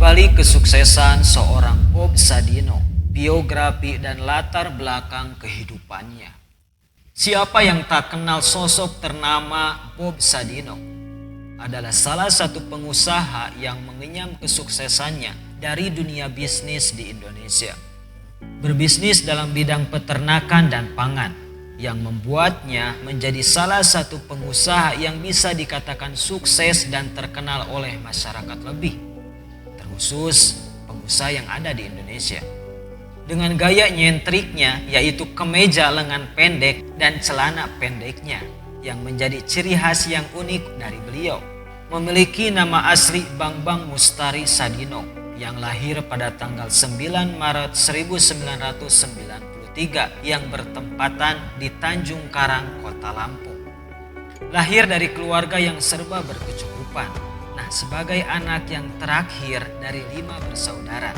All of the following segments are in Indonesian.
balik kesuksesan seorang Bob Sadino, biografi dan latar belakang kehidupannya. Siapa yang tak kenal sosok ternama Bob Sadino? Adalah salah satu pengusaha yang mengenyam kesuksesannya dari dunia bisnis di Indonesia. Berbisnis dalam bidang peternakan dan pangan yang membuatnya menjadi salah satu pengusaha yang bisa dikatakan sukses dan terkenal oleh masyarakat lebih, terkhusus pengusaha yang ada di Indonesia. Dengan gaya nyentriknya, yaitu kemeja lengan pendek dan celana pendeknya yang menjadi ciri khas yang unik dari beliau. Memiliki nama asli Bambang Mustari Sadino yang lahir pada tanggal 9 Maret 1993 yang bertempatan di Tanjung Karang, Kota Lampung. Lahir dari keluarga yang serba berkecukupan. Nah, sebagai anak yang terakhir dari 5 bersaudara.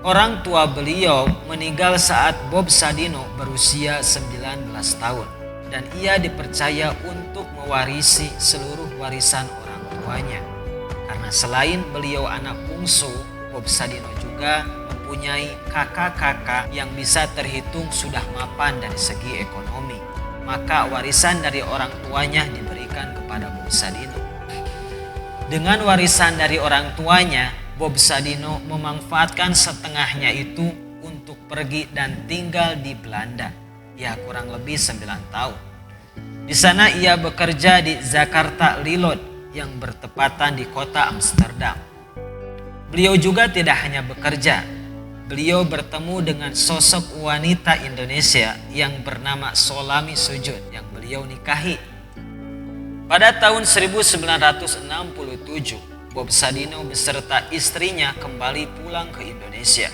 Orang tua beliau meninggal saat Bob Sadino berusia 19 tahun dan ia dipercaya untuk mewarisi seluruh warisan orang tuanya. Karena selain beliau anak bungsu, Bob Sadino juga mempunyai kakak-kakak yang bisa terhitung sudah mapan dari segi ekonomi. Maka warisan dari orang tuanya diberikan kepada Bob Sadino. Dengan warisan dari orang tuanya, Bob Sadino memanfaatkan setengahnya itu untuk pergi dan tinggal di Belanda. Ya, kurang lebih 9 tahun. Di sana ia bekerja di Jakarta Lilot yang bertepatan di kota Amsterdam. Beliau juga tidak hanya bekerja. Beliau bertemu dengan sosok wanita Indonesia yang bernama Solami Sujud yang beliau nikahi. Pada tahun 1967, Bob Sadino beserta istrinya kembali pulang ke Indonesia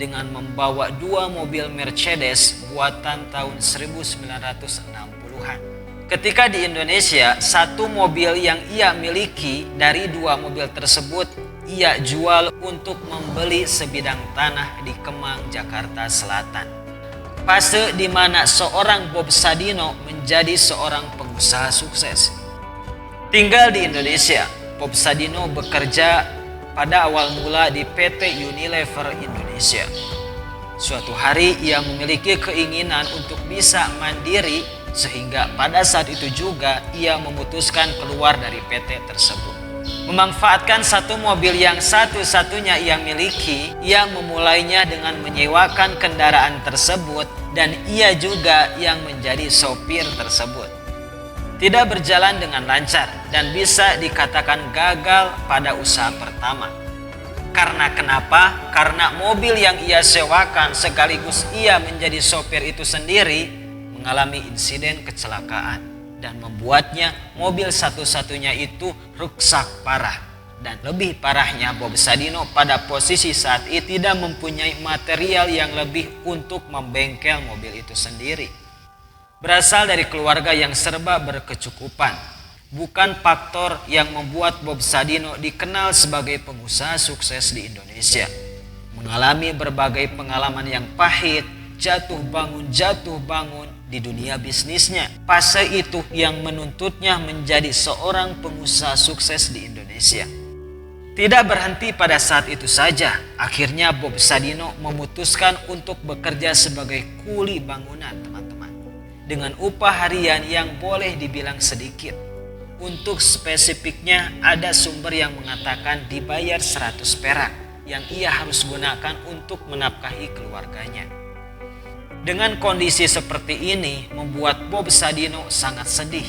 dengan membawa 2 mobil Mercedes buatan tahun 1960-an. Ketika di Indonesia, 1 mobil yang ia miliki dari 2 mobil tersebut ia jual untuk membeli sebidang tanah di Kemang, Jakarta Selatan. Fase di mana seorang Bob Sadino menjadi seorang pengusaha sukses. Tinggal di Indonesia, Bob Sadino bekerja pada awal mula di PT Unilever Indonesia. Suatu hari ia memiliki keinginan untuk bisa mandiri sehingga pada saat itu juga ia memutuskan keluar dari PT tersebut. Memanfaatkan 1 mobil yang satu-satunya ia miliki, ia memulainya dengan menyewakan kendaraan tersebut dan ia juga yang menjadi sopir tersebut. Tidak berjalan dengan lancar dan bisa dikatakan gagal pada usaha pertama. Karena kenapa? Karena mobil yang ia sewakan sekaligus ia menjadi sopir itu sendiri mengalami insiden kecelakaan dan membuatnya mobil satu-satunya itu rusak parah. Dan lebih parahnya, Bob Sadino pada posisi saat itu tidak mempunyai material yang lebih untuk membengkel mobil itu sendiri. Berasal dari keluarga yang serba berkecukupan, bukan faktor yang membuat Bob Sadino dikenal sebagai pengusaha sukses di Indonesia. Mengalami berbagai pengalaman yang pahit, jatuh bangun di dunia bisnisnya. Fase itu yang menuntutnya menjadi seorang pengusaha sukses di Indonesia. Tidak berhenti pada saat itu saja, akhirnya Bob Sadino memutuskan untuk bekerja sebagai kuli bangunan, teman-teman. Dengan upah harian yang boleh dibilang sedikit. Untuk spesifiknya ada sumber yang mengatakan dibayar 100 perak yang ia harus gunakan untuk menafkahi keluarganya. Dengan kondisi seperti ini membuat Bob Sadino sangat sedih.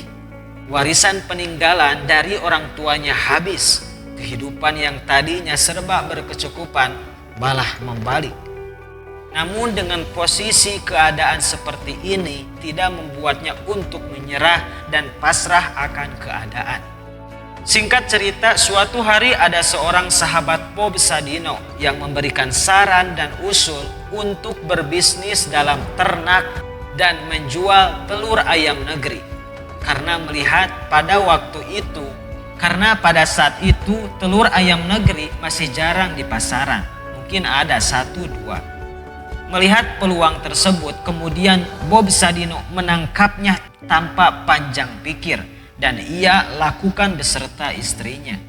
Warisan peninggalan dari orang tuanya habis. Kehidupan yang tadinya serba berkecukupan malah membalik. Namun dengan posisi keadaan seperti ini tidak membuatnya untuk menyerah dan pasrah akan keadaan. Singkat cerita, suatu hari ada seorang sahabat Bob Sadino yang memberikan saran dan usul untuk berbisnis dalam ternak dan menjual telur ayam negeri. Karena melihat pada saat itu telur ayam negeri masih jarang di pasaran. Mungkin ada 1-2. Melihat peluang tersebut, kemudian Bob Sadino menangkapnya tanpa panjang pikir dan ia lakukan beserta istrinya.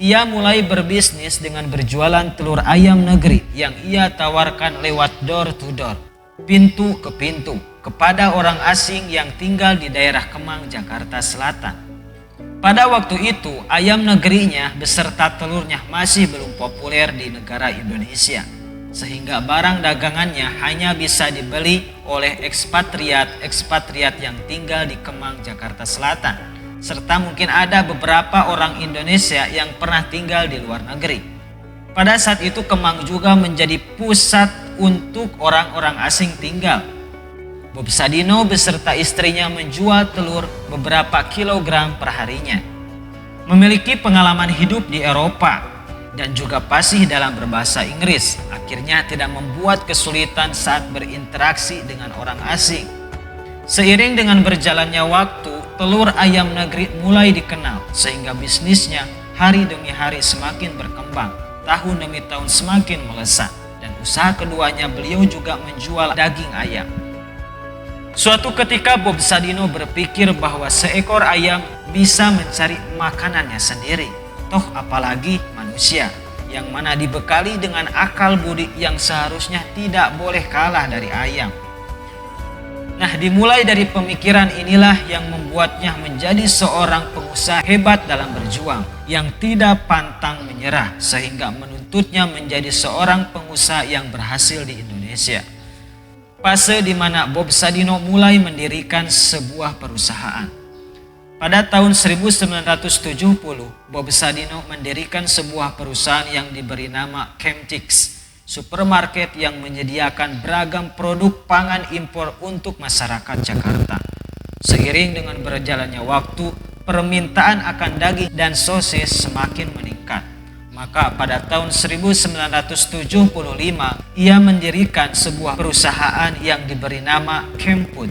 Ia mulai berbisnis dengan berjualan telur ayam negeri yang ia tawarkan lewat door to door, pintu ke pintu, kepada orang asing yang tinggal di daerah Kemang, Jakarta Selatan. Pada waktu itu, ayam negerinya beserta telurnya masih belum populer di negara Indonesia, sehingga barang dagangannya hanya bisa dibeli oleh ekspatriat yang tinggal di Kemang, Jakarta Selatan, serta mungkin ada beberapa orang Indonesia yang pernah tinggal di luar negeri. Pada saat itu Kemang juga menjadi pusat untuk orang-orang asing tinggal. Bob Sadino beserta istrinya menjual telur beberapa kilogram perharinya. Memiliki pengalaman hidup di Eropa dan juga fasih dalam berbahasa Inggris, akhirnya tidak membuat kesulitan saat berinteraksi dengan orang asing. Seiring dengan berjalannya waktu, telur ayam negeri mulai dikenal sehingga bisnisnya hari demi hari semakin berkembang, tahun demi tahun semakin melesat, dan usaha keduanya beliau juga menjual daging ayam. Suatu ketika Bob Sadino berpikir bahwa seekor ayam bisa mencari makanannya sendiri, toh apalagi manusia yang mana dibekali dengan akal budi yang seharusnya tidak boleh kalah dari ayam. Nah, dimulai dari pemikiran inilah yang membuatnya menjadi seorang pengusaha hebat dalam berjuang, yang tidak pantang menyerah, sehingga menuntutnya menjadi seorang pengusaha yang berhasil di Indonesia. Fase di mana Bob Sadino mulai mendirikan sebuah perusahaan. Pada tahun 1970, Bob Sadino mendirikan sebuah perusahaan yang diberi nama Chemtix, supermarket yang menyediakan beragam produk pangan impor untuk masyarakat Jakarta. Seiring dengan berjalannya waktu, permintaan akan daging dan sosis semakin meningkat. Maka pada tahun 1975, ia mendirikan sebuah perusahaan yang diberi nama Chemfood,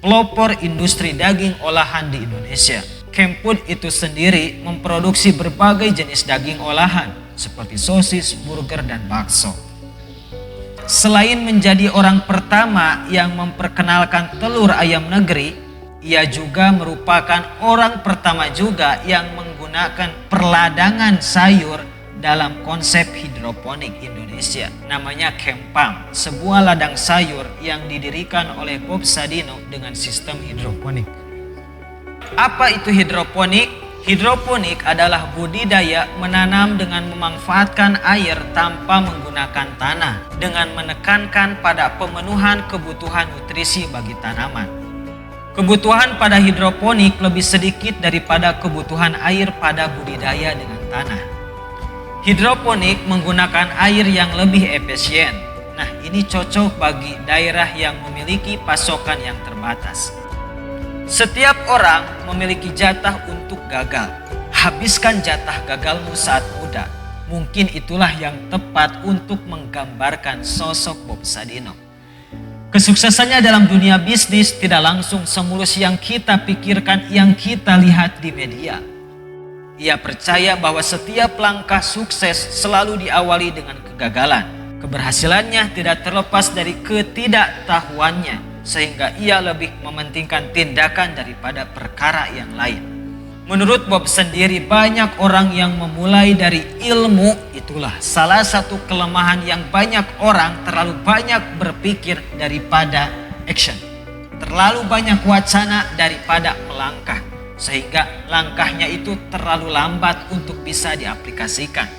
pelopor industri daging olahan di Indonesia. Chemfood itu sendiri memproduksi berbagai jenis daging olahan, seperti sosis, burger, dan bakso. Selain menjadi orang pertama yang memperkenalkan telur ayam negeri, ia juga merupakan orang pertama juga yang menggunakan perladangan sayur dalam konsep hidroponik Indonesia. Namanya Kempang, sebuah ladang sayur yang didirikan oleh Bob Sadino dengan sistem hidroponik. Apa itu hidroponik? Hidroponik adalah budidaya menanam dengan memanfaatkan air tanpa menggunakan tanah, dengan menekankan pada pemenuhan kebutuhan nutrisi bagi tanaman. Kebutuhan pada hidroponik lebih sedikit daripada kebutuhan air pada budidaya dengan tanah. Hidroponik menggunakan air yang lebih efisien. Nah, ini cocok bagi daerah yang memiliki pasokan yang terbatas. Setiap orang memiliki jatah untuk gagal. Habiskan jatah gagalmu saat muda. Mungkin itulah yang tepat untuk menggambarkan sosok Bob Sadino. Kesuksesannya dalam dunia bisnis tidak langsung semulus yang kita pikirkan, yang kita lihat di media. Ia percaya bahwa setiap langkah sukses selalu diawali dengan kegagalan. Keberhasilannya tidak terlepas dari ketidaktahuannya, sehingga ia lebih mementingkan tindakan daripada perkara yang lain. Menurut Bob sendiri, banyak orang yang memulai dari ilmu. Itulah salah satu kelemahan yang banyak orang terlalu banyak berpikir daripada action. Terlalu banyak wacana daripada melangkah, sehingga langkahnya itu terlalu lambat untuk bisa diaplikasikan.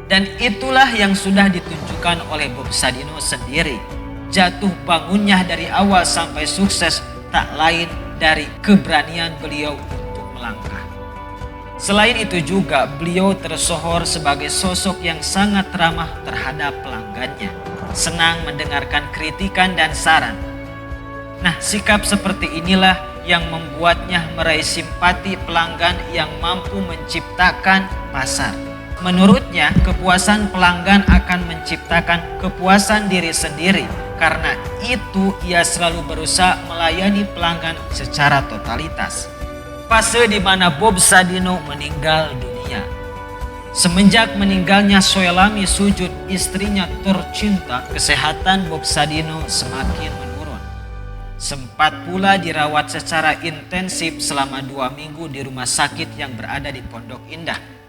Dan itulah yang sudah ditunjukkan oleh Bob Sadino sendiri. Jatuh bangunnya dari awal sampai sukses tak lain dari keberanian beliau untuk melangkah. Selain itu juga beliau tersohor sebagai sosok yang sangat ramah terhadap pelanggannya, senang mendengarkan kritikan dan saran. Nah, sikap seperti inilah yang membuatnya meraih simpati pelanggan yang mampu menciptakan pasar. Menurutnya, kepuasan pelanggan akan menciptakan kepuasan diri sendiri. Karena itu ia selalu berusaha melayani pelanggan secara totalitas. Fase di mana Bob Sadino meninggal dunia. Semenjak meninggalnya Soelami Sujud, istrinya tercinta, kesehatan Bob Sadino semakin menurun. Sempat pula dirawat secara intensif selama 2 minggu di rumah sakit yang berada di Pondok Indah.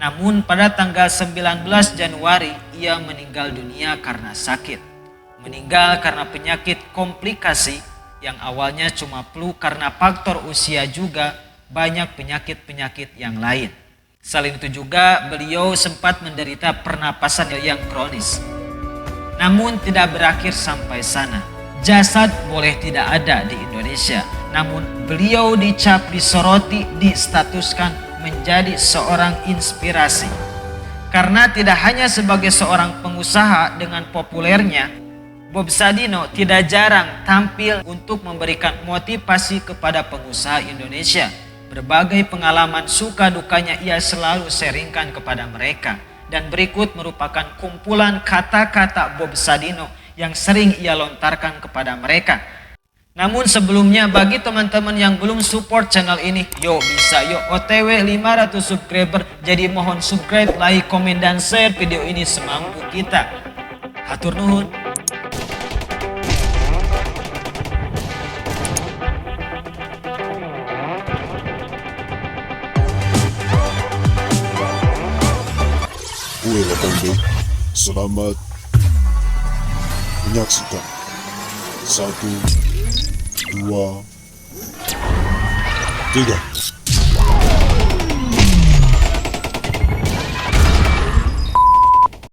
Namun pada tanggal 19 Januari ia meninggal dunia karena sakit. Meninggal karena penyakit komplikasi yang awalnya cuma flu, karena faktor usia juga banyak penyakit-penyakit yang lain. Selain itu juga beliau sempat menderita pernapasan yang kronis. Namun tidak berakhir sampai sana. Jasad boleh tidak ada di Indonesia, namun beliau dicap, disoroti, distatuskan menjadi seorang inspirasi. Karena tidak hanya sebagai seorang pengusaha dengan populernya, Bob Sadino tidak jarang tampil untuk memberikan motivasi kepada pengusaha Indonesia. Berbagai pengalaman suka dukanya ia selalu sharingkan kepada mereka. Dan berikut merupakan kumpulan kata-kata Bob Sadino yang sering ia lontarkan kepada mereka. Namun sebelumnya, bagi teman-teman yang belum support channel ini, yuk bisa yuk OTW 500 subscriber. Jadi mohon subscribe, like, komen, dan share video ini semampu kita. Hatur nuhun. Welcome back. Selamat menyaksikan. 1, 2, 3.